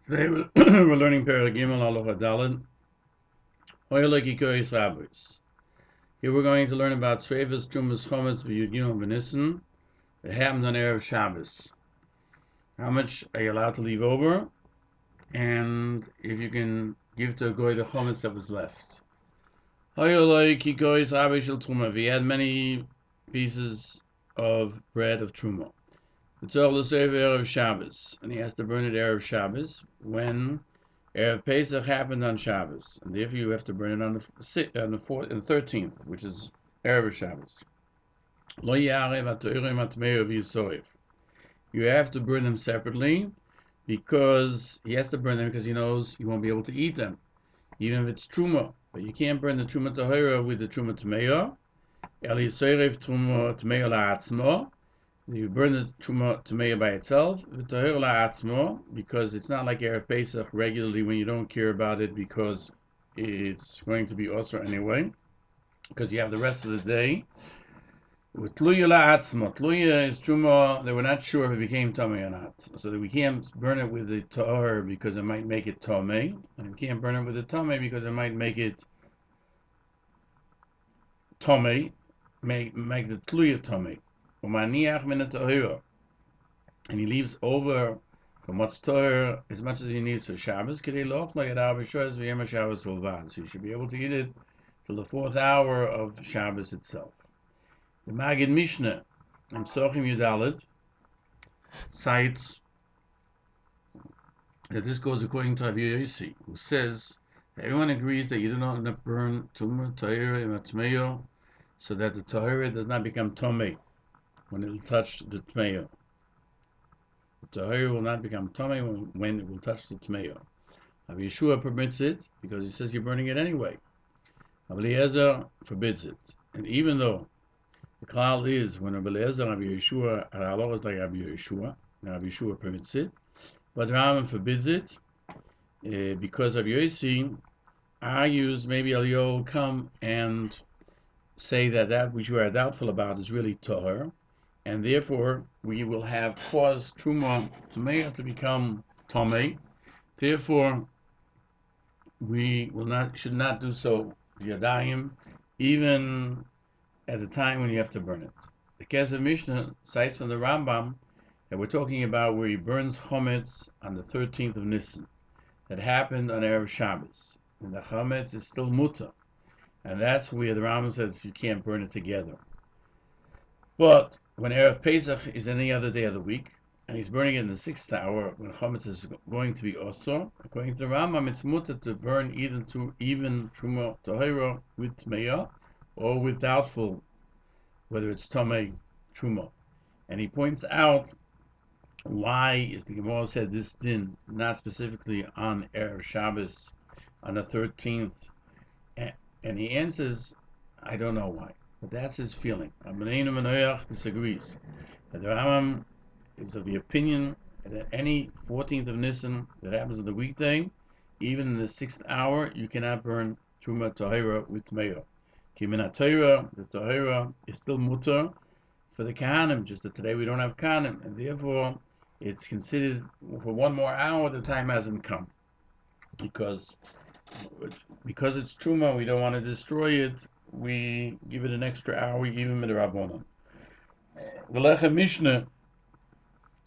Today we're learning Perek Gimel Halacha Daled. Hoyle Kikois Rabbis. Here we're going to learn about Sreifas Trumas Chametz B'Yud Gimel B'Nissen that happened on Erev Shabbos. How much are you allowed to leave over, and if you can give to a goy the chametz that was left. Hoyle Kikois Rabbis Shel Truma. If he had many pieces of bread of Truma, V'tzor l'seif Erev Shabbos, and he has to burn it Erev Shabbos when Erev Pesach happened on Shabbos, and therefore you have to burn it on the 13th, which is Erev Shabbos. Lo yarev ha'to'irem ha'tmei v'yisoif. You have to burn them separately, because he has to burn them because he knows you won't be able to eat them, even if it's truma. But you can't burn the truma tahira with the truma tmeya. Eli yisoif truma tmeya la'atzmo. You burn the truma tmeya by itself, v'tahir la'atzmo, because it's not like Erev Pesach regularly when you don't care about it because it's going to be osur anyway, because you have the rest of the day. With tluya la'atzmo, tluya is truma, they were not sure if it became tamei or not, so that we can't burn it with the tahir because it might make it tamei, and we can't burn it with the tamei because it might make it tamei, make the tluya tamei. And he leaves over from what's tahir as much as he needs for Shabbos. So you should be able to eat it till the 4th hour of Shabbos itself. The Magid Mishnah, Sochim Yudalid, cites that this goes according to Rabbi Yossi, who says that everyone agrees that you do not burn tumah tahira and atmeyo, so that the tahira does not become tomei when it will touch the tmeyo. The tahira will not become tomei when it will touch the tmeyo. Rabbi Yeshua permits it because he says you're burning it anyway. Rabbi Eliezer forbids it, and even though the klal is when Rabbi Eliezer and Rabbi Yeshua are halachos like Rabbi Yeshua, and Rabbi Yeshua permits it, but Rambam forbids it because Rabbi Yossi argues maybe Eliyahu will come and say that which we are doubtful about is really tahor, and therefore we will have caused truma tmeya to become tomei. Therefore, we should not do so yadayim, even at the time when you have to burn it. The Kesef Mishnah cites on the Rambam that we're talking about where he burns chametz on the 13th of Nisan. That happened on Erev Shabbos, and the chametz is still muta, and that's where the Rambam says you can't burn it together. But when Erev Pesach is any other day of the week, and he's burning it in the 6th hour, when chametz is going to be osor, according to the Rambam, it's mutter to burn even truma tahira with tmeya, or with doubtful whether it's tamei truma. And he points out why is the Gemara said this din not specifically on Erev Shabbos on the 13th, and he answers, I don't know why. But that's his feeling. Abneinu Menoyach disagrees. That the Rambam is of the opinion that any 14th of Nisan that happens on the weekday, even in the 6th hour, you cannot burn Truma Tahira with Tmeya. Kimin Tahira, the Tahira is still mutter for the Kahanim, just that today we don't have Kahanim, and therefore it's considered for one more hour the time hasn't come. Because it's Truma, we don't want to destroy it. We give it an extra hour, even with the Rabbanon. The Lechem Mishnah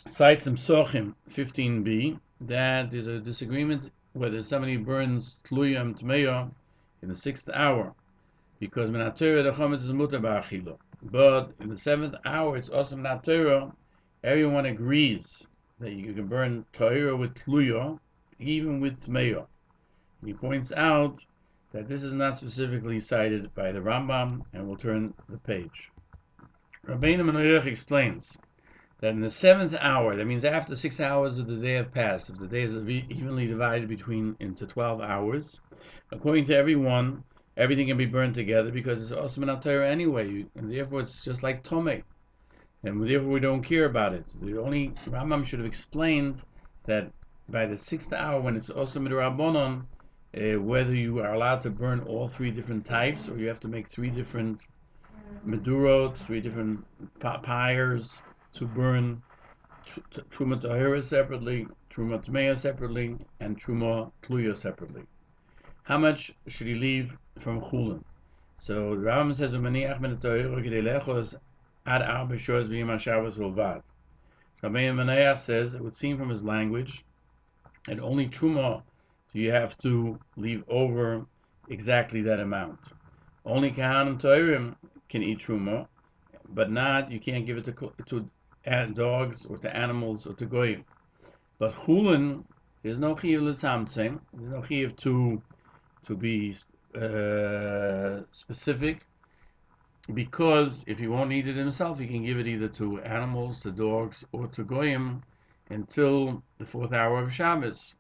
cites in Sochim 15b that there's a disagreement whether somebody burns Tluya and Tmeya in the 6th hour, because Menatera the Chametz is mutar ba'achila. But in the 7th hour, it's also Menatera. Everyone agrees that you can burn Tahira with Tluya, even with Tmeya. He points out that this is not specifically cited by the Rambam, and we'll turn the page. Rabbeinu Menoyach explains that in the 7th hour, that means after 6 hours of the day have passed, if the day is evenly divided into 12 hours, according to everyone, everything can be burned together because it's also Menat Torah anyway, and therefore it's just like Tomei, and therefore we don't care about it. The only Rambam should have explained that by the 6th hour, when it's also Midrabanon, whether you are allowed to burn all 3 different types, or you have to make 3 different medurot, 3 different pyres to burn Truma Tahira separately, Truma Tmeya separately, and Truma Tluya separately. How much should he leave from Chulin? So the Rambam says, "Umaniach min Tahira k'dei lechos ad arba shos b'yom haShabbos ulvad." Rabbi Menaach says it would seem from his language that only Truma do you have to leave over exactly that amount. Only Kahanim Toirim can eat Truma, but not, you can't give it to dogs or to animals or to goyim. But Chulin, there's no chiyuv l'tzamtzem, there's no chiyuv to be specific, because if he won't eat it himself, he can give it either to animals, to dogs, or to goyim until the 4th hour of Shabbos.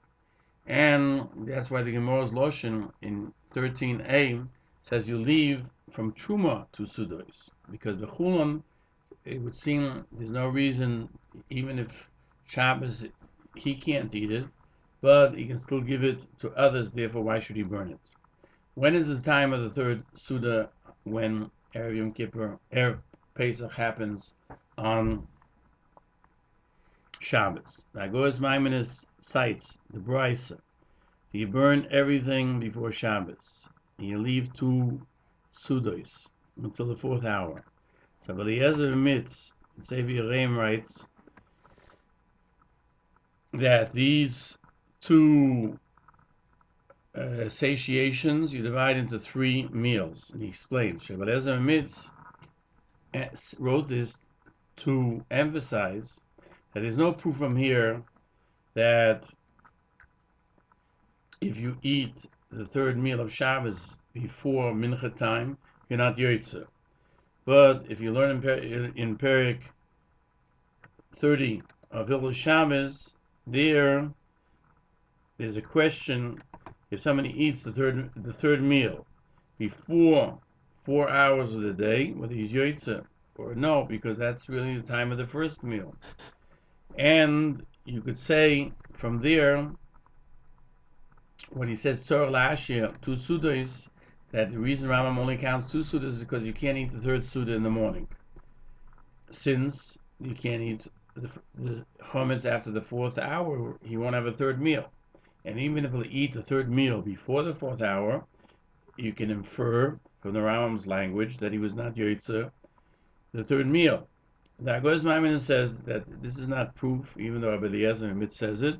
And that's why the Gemara's Loshen in 13a says you leave from Truma to Sudos, because the Chulon, it would seem there's no reason, even if Shabbos he can't eat it, but he can still give it to others, therefore why should he burn it? When is the time of the third Suda when Erev Yom Kippur, Erev Pesach happens on Shabbos? The Agoras Maimonides cites the Brisa. You burn everything before Shabbos, and you leave 2 Sudos until the 4th hour. So Eliezer admits, Sefer Yereim writes, that these 2 satiations you divide into 3 meals. And he explains, Eliezer admits, wrote this to emphasize that there's no proof from here that if you eat the 3rd meal of Shabbos before Mincha time, you're not Yoitzer. But if you learn in Perek 30 of Hilchos Chametz, there's a question: if somebody eats the third meal before 4 hours of the day, whether he's Yoitzer or no, because that's really the time of the first meal. And you could say from there, when he says Tzor Lashir, 2 Sudas, that the reason Rambam only counts 2 Sudas is because you can't eat the 3rd Suda in the morning, since you can't eat the Chametz after the 4th hour, he won't have a 3rd meal. And even if he'll eat the 3rd meal before the 4th hour, you can infer from the Rambam's language that he was not Yoitzer the 3rd meal. The Agoras Maimonides says that this is not proof, even though Rabbi Eliezer says it,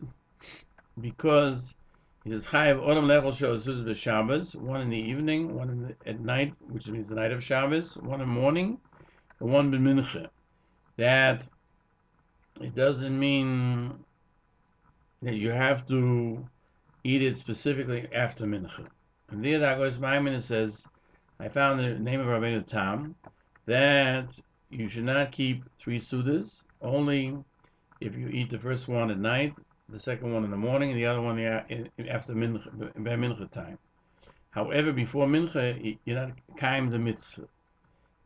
because he says Chayav Odom Lechol Shos b'Shabbos, 1 in the evening, 1 at night, which means the night of Shabbos, 1 in the morning, and 1 b'Mincha. That it doesn't mean that you have to eat it specifically after Mincha. And there the Agoras Maimonides says, I found the name of Rabbeinu Tam, that you should not keep 3 Sudas, only if you eat the first one at night, the second one in the morning, and the other one after Mincha time. However, before Mincha, you're not kaim the mitzvah.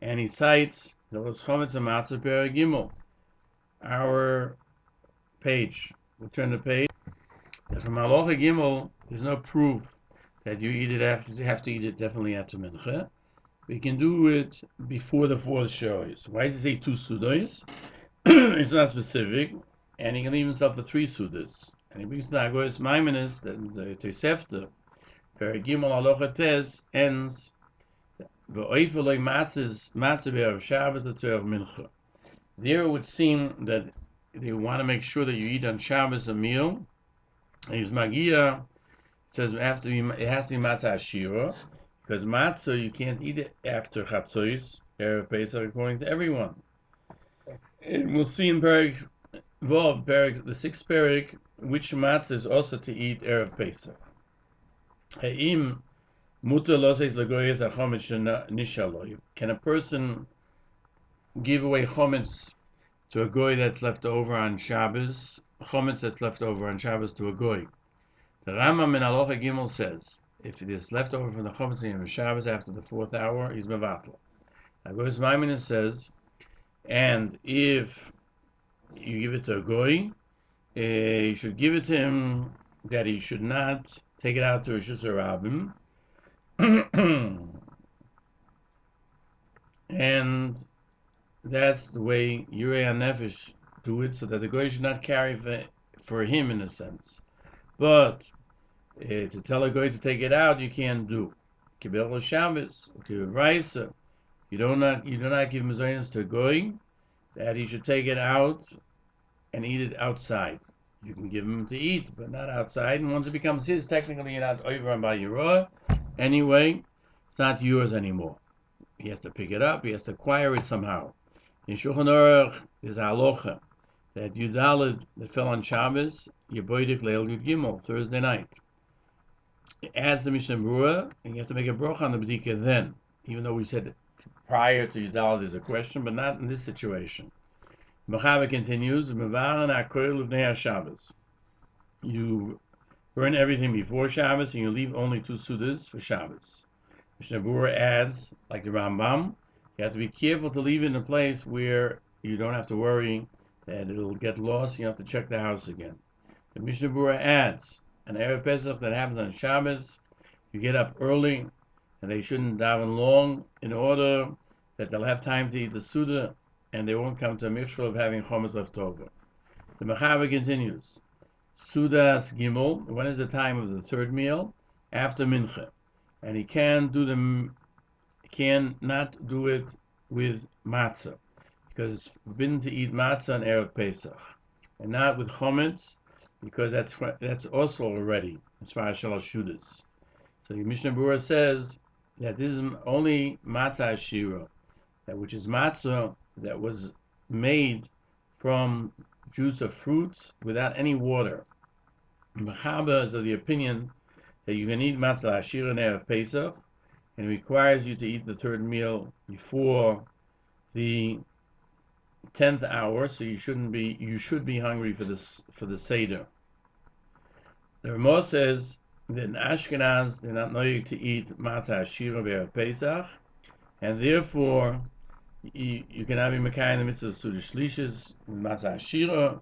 And he cites the Hilchos Chametz U'Matzah Perek Gimel, our page. We'll turn the page. From Halacha Gimel, there's no proof that you have to eat it definitely after Mincha. We can do it before the 4th shows. Why does he say 2 Sudas? It's not specific. And he can leave himself the 3 Sudas. And he brings the Agoras Maimonides that the Tosefta, Perek Gimel Halacha Tes, ends V'oifeloi matzah b'erev Shabbos l'tzorech Mincha. There it would seem that they want to make sure that you eat on Shabbos a meal. And his Magia, it says it has to be matzah shiur, because matzah you can't eat it after Chatzos, Erev Pesach, according to everyone. And we'll see in Perek Vov, the 6th Perek, which matzah is also to eat Erev Pesach. Ha'im mutar loses legoyes ha'chometz nishaloi. Can a person give away chometz to a goy that's left over on Shabbos? Chometz that's left over on Shabbos to a goy. The Rambam in Halacha Gimel says, if it is left over from the chometz on Shabbos after the 4th hour, he's mevatel. Agoras Maimonides says, and if you give it to a goy, you should give it to him that he should not take it out to Rishus Rabbim. And that's the way Yurei HaNefesh do it so that the goy should not carry for him in a sense. But to tell a goy to take it out, you can't do. Hilchos Chametz U'Matzah. You do not give mezainis to a goy that he should take it out and eat it outside. You can give him to eat, but not outside. And once it becomes his, technically you're not over and by your anyway. It's not yours anymore. He has to pick it up. He has to acquire it somehow. In Shulchan Aruch is a halacha that Yudalid that fell on Shabbos, Yeboidik Leil Yud Gimel, Thursday night. It adds the Mishnah Berurah, and you have to make a brocha on the B'dika then, even though we said prior to Yudalid is a question, but not in this situation. Mechaber continues, you burn everything before Shabbos, and you leave only 2 sudas for Shabbos. Mishnah Berurah adds, like the Rambam, you have to be careful to leave it in a place where you don't have to worry that it'll get lost. You have to check the house again. The Mishnah Berurah adds, an Erev Pesach that happens on Shabbos, you get up early, and they shouldn't daven long in order that they'll have time to eat the Suda, and they won't come to a mixture of having chometz left over. The Mechaber continues, Sudas Gimel, when is the time of the 3rd meal? After Mincha. And he cannot do it with matzah, because it's forbidden to eat matzah on Erev Pesach, and not with chometz, because that's also already as far as shalosh shudas. So the Mishnah Berurah says that this is only matzah shiur, that which is matzah that was made from juice of fruits without any water. Mechaber is of the opinion that you can eat matzah shiur in Erev Pesach, and it requires you to eat the 3rd meal before the 10th hour, so you should be hungry for the Seder. The Ramah says that in Ashkenaz they're not knowing to eat matzah shiur Erev Pesach, and therefore you cannot be mekayim the mitzvah of Suda Shlishis with matzah shiur,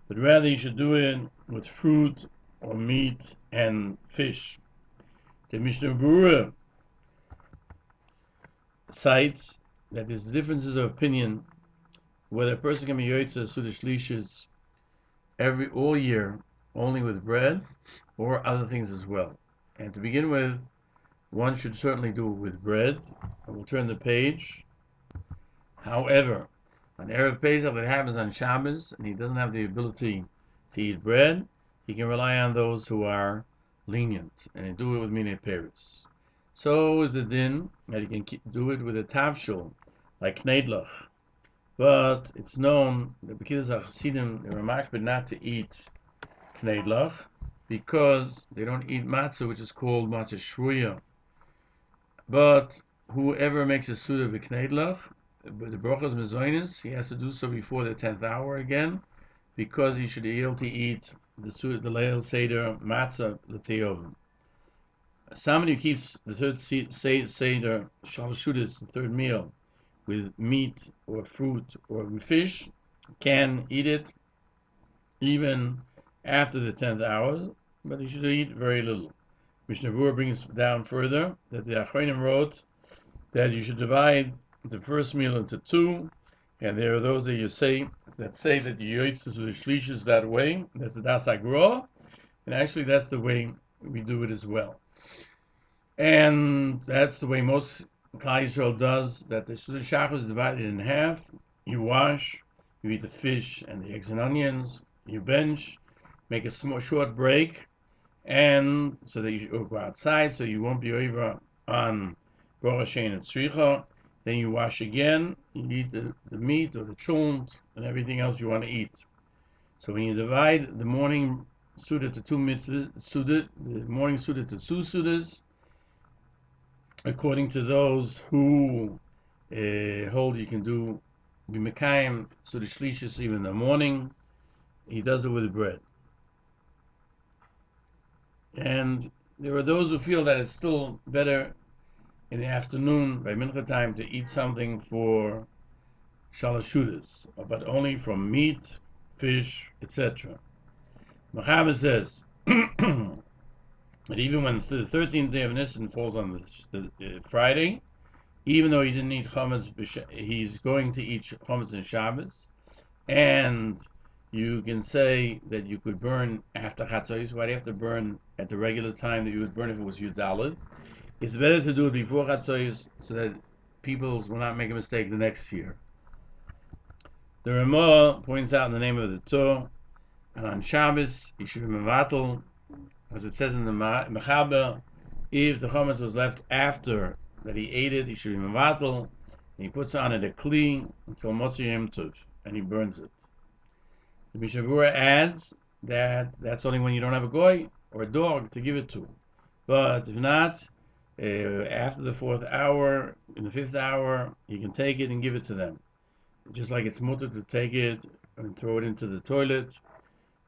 but rather you should do it with fruit or meat and fish. The Mishnah Berurah cites that there's differences of opinion whether a person can be yotzeh Suda Shlishis all year only with bread or other things as well. And to begin with, one should certainly do it with bread. And we'll turn the page. However, on Erev Pesach that happens on Shabbos, and he doesn't have the ability to eat bread, he can rely on those who are lenient, and they do it with minei Peirush. So is the din that he can do it with a tavshul, like kneidlach. But it's known that B'kiddush HaChasidim, they were makbid not to eat kneidlach, because they don't eat matzah, which is called matzah shruya. But whoever makes a suda b'kneidlach, with the brachas mezainis, he has to do so before the 10th hour again, because he should be able to eat the leil seder matzah l'teyovim. Somebody who keeps the 3rd seder shalosh shudas, the 3rd meal, with meat or fruit or fish, can eat it even after the 10th hour, but he should eat very little. Mishnah Berurah brings down further that the Achronim wrote that you should divide the 1st meal into 2, and there are those that say that you yotzeh to the shlishis that way. That's the Das Agra, and actually that's the way we do it as well. And that's the way most Klal Yisrael does, that the shachar is divided in half. You wash, you eat the fish and the eggs and onions, you bench, make a short break, and so that you should go outside, so you won't be over on Baruch Hashem and Tzricha. Then you wash again, you eat the meat or the chunt and everything else you want to eat. So when you divide the morning Suda to 2 mitzvahs, the morning Suda to 2 sudas, according to those who hold you can do b'mekayim Suda Shlishis even in the morning, he does it with bread. And there are those who feel that it's still better in the afternoon by mincha time to eat something for shalosh shudas, but only from meat, fish, etc. Mechaber says that even when the 13th day of Nisan falls on the Friday, even though he didn't eat chametz, he's going to eat chametz and Shabbos, and you can say that you could burn after Chatzos. Why do you have to burn at the regular time that you would burn if it was Yudalid? It's better to do it before Chatzos so that people will not make a mistake the next year. The Ramah points out in the name of the Torah, and on Shabbos, you should be mevatel, as it says in the Mechaber, if the chametz was left after that he ate it, he should be mevatel, and he puts on it a kli until Motzi Yom Tov, and he burns it. The Mishnah Berurah adds that that's only when you don't have a goy or a dog to give it to. But if not, after the 4th hour, in the 5th hour, you can take it and give it to them. Just like it's mutter to take it and throw it into the toilet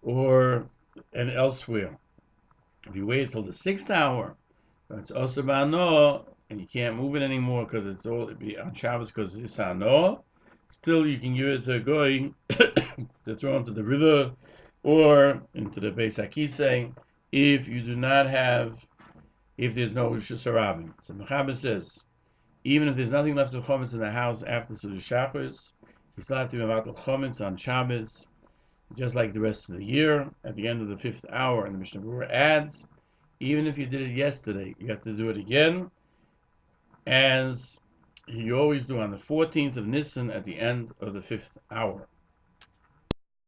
or and elsewhere. If you wait till the 6th hour, it's also ba'ano, and you can't move it anymore because it's all on Shabbos because it's hano. Still, you can give it to a goy to throw into the river or into the Beis HaKisei if you do not have, if there's no Rishus HaRabim. So Mechaber says, even if there's nothing left of chametz in the house after Sudas Shachris, you still have to be mevatel chametz on Shabbos, just like the rest of the year. At the end of the 5th hour, and the Mishnah Berurah adds, even if you did it yesterday, you have to do it again, as you always do on the 14th of Nisan at the end of the 5th hour.